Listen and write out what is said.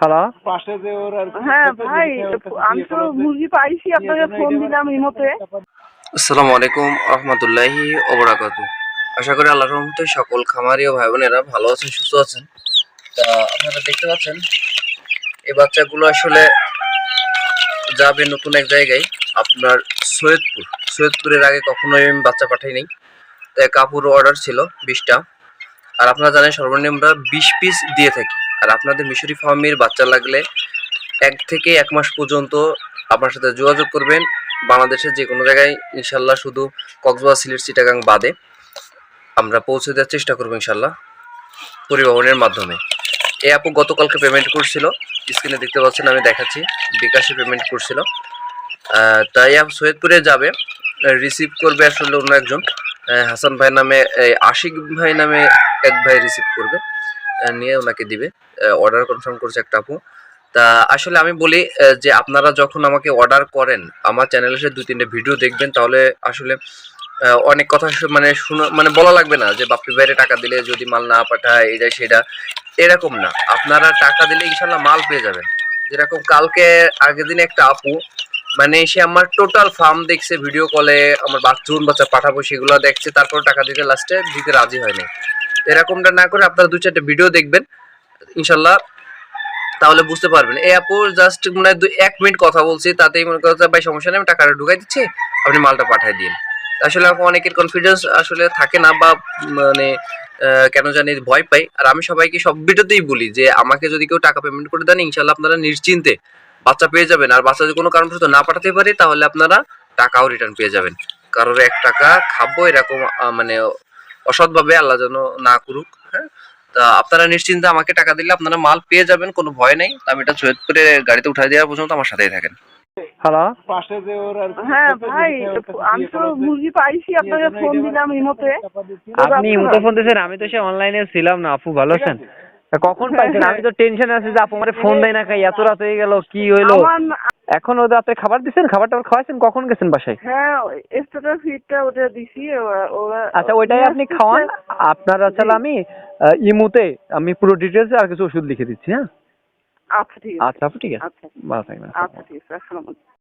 Hello. হ্যাঁ ভাই, আমি তো মুরগি পাইছি, আপনাকে ফোন দিলাম এই মতে। আসসালামু আলাইকুম রহমতুল্লাহি ওবরাকাতু। আশা করি আল্লাহর রহমতে সকল খামারি ও ভাই বোনেরা ভালো আছেন, সুস্থ আছেন। তা আপনারা দেখতে পাচ্ছেন এই বাচ্চাগুলো আসলে যাবে নতুন এক জায়গায়, আপনার সৈয়দপুরের আগে কখনোই আমি বাচ্চা পাঠাইনি। তাই কাপড় অর্ডার ছিল 20টা, আর আপনারা জানেন সর্বনিম্ন আমরা 20 পিস দিয়ে থাকি। আর আপনাদের মিশরি ফার্মের বাচ্চা লাগলে 1 থেকে 1 মাস পর্যন্ত আপনার সাথে যোগাযোগ করবেন। বাংলাদেশের যে কোনো জায়গায় ইনশাল্লাহ, শুধু কক্সবাজার, সিলেট, চিটাগাং বাদে আমরা পৌঁছে দেওয়ার চেষ্টা করবো ইনশাল্লাহ পরিবহনের মাধ্যমে। এই আপু গতকালকে পেমেন্ট করছিল, স্ক্রিনে দেখতে পাচ্ছেন, আমি দেখাচ্ছি, বিকাশে পেমেন্ট করছিল। তাই সৈয়দপুরে যাবে, রিসিভ করবে আসলে অন্য একজন, হাসান ভাই নামে, আশিক ভাই নামে এক ভাই রিসিভ করবে, নিয়ে ওনাকে দিবে। অর্ডার কনফার্ম করছে একটা আপু। তা আসলে আমি বলি যে আপনারা যখন আমাকে অর্ডার করেন, আমার চ্যানেলে এসে 2-3টে ভিডিও দেখবেন, তাহলে আসলে অনেক কথা মানে মানে বলা লাগবে না যে বাপ্পি ভাইরে টাকা দিলে যদি মাল না পাঠায় এটা সেটা, এরকম না। আপনারা টাকা দিলে ইনশাল্লাহ মাল পেয়ে যাবেন। যেরকম কালকে আগের দিন একটা আপু মানে সে আমার টোটাল ফার্ম দেখছে, ভিডিও কলে আমার বাচ্চা পাঠাবো সেগুলো দেখছে, তারপর টাকা দিতে লাস্টে দিতে রাজি হয়নি। এরকমটা না করে আপনারা 2-4টে ভিডিও দেখবেন ইনশাল্লাহ, তাহলে বুঝতে পারবেন। এই আপু জাস্ট মনে হয় 1 মিনিট কথা বলছি, তাতেই মনে করছে ভাই সমস্যা নেই, আমি টাকাটা ঢুকাই দিচ্ছি, আপনি মালটা পাঠিয়ে দিন। আসলে অনেকের কনফিডেন্স আসলে থাকে না, বা মানে কেন জানি ভয় পাই। আর আমি সবাইকে সব ভিডিওতেই বলি যে আমাকে যদি কেউ টাকা পেমেন্ট করে দেন, ইনশাল্লাহ আপনারা নিশ্চিন্তে বাচ্চা পেয়ে যাবেন। আর বাচ্চা যদি কোনো কারণবশত না পাঠাতে পারি, তাহলে আপনারা টাকাও রিটার্ন পেয়ে যাবেন। কারোর 1 টাকা খাবো এরকম মানে অসৎভাবে আল্লাহ যেন না করুক। হ্যাঁ, তা আপনারা নিশ্চিন্তে আমাকে টাকা দিলে আপনারা মাল পেয়ে যাবেন, কোনো ভয় নেই। আমি এটা সৈয়দপুরে গাড়িতে উঠাই দেওয়া পর্যন্ত আমার সাথেই থাকেন। হ্যালো। হ্যাঁ ভাই, আমি তো মুরগি পাইছি, আপনাকে ফোন দিলাম এই মতে। আপনি ইমোতে ফোন দিয়েছেন, আমি তো সে অনলাইনে ছিলাম না। আপু ভালো আছেন? কখন পাইছেন? আমি তো টেনশনে আছি যে আপু আমারে ফোন দেয় না, খাই এত রাত হয়ে গেল, কি হইলো? এখন ওদের আপনি খাবার দিচ্ছেন, খাবারটা খাওয়াইছেন, কখন গেছেন বাসায়? হ্যাঁ, এক্সট্রা ফিডটা ওটা দিছি ওরা। আচ্ছা, ওইটাই আপনি খাওয়ান। আপনার আসলে আমি ইমুতে আমি পুরো ডিটেলস আর কিছু ওষুধ লিখে দিচ্ছি। হ্যাঁ আচ্ছা ঠিক আছে। আচ্ছা আপু, ঠিক আছে, আচ্ছা ভালো থাকবেন। আচ্ছা ঠিক আছে, আসসালামু আলাইকুম।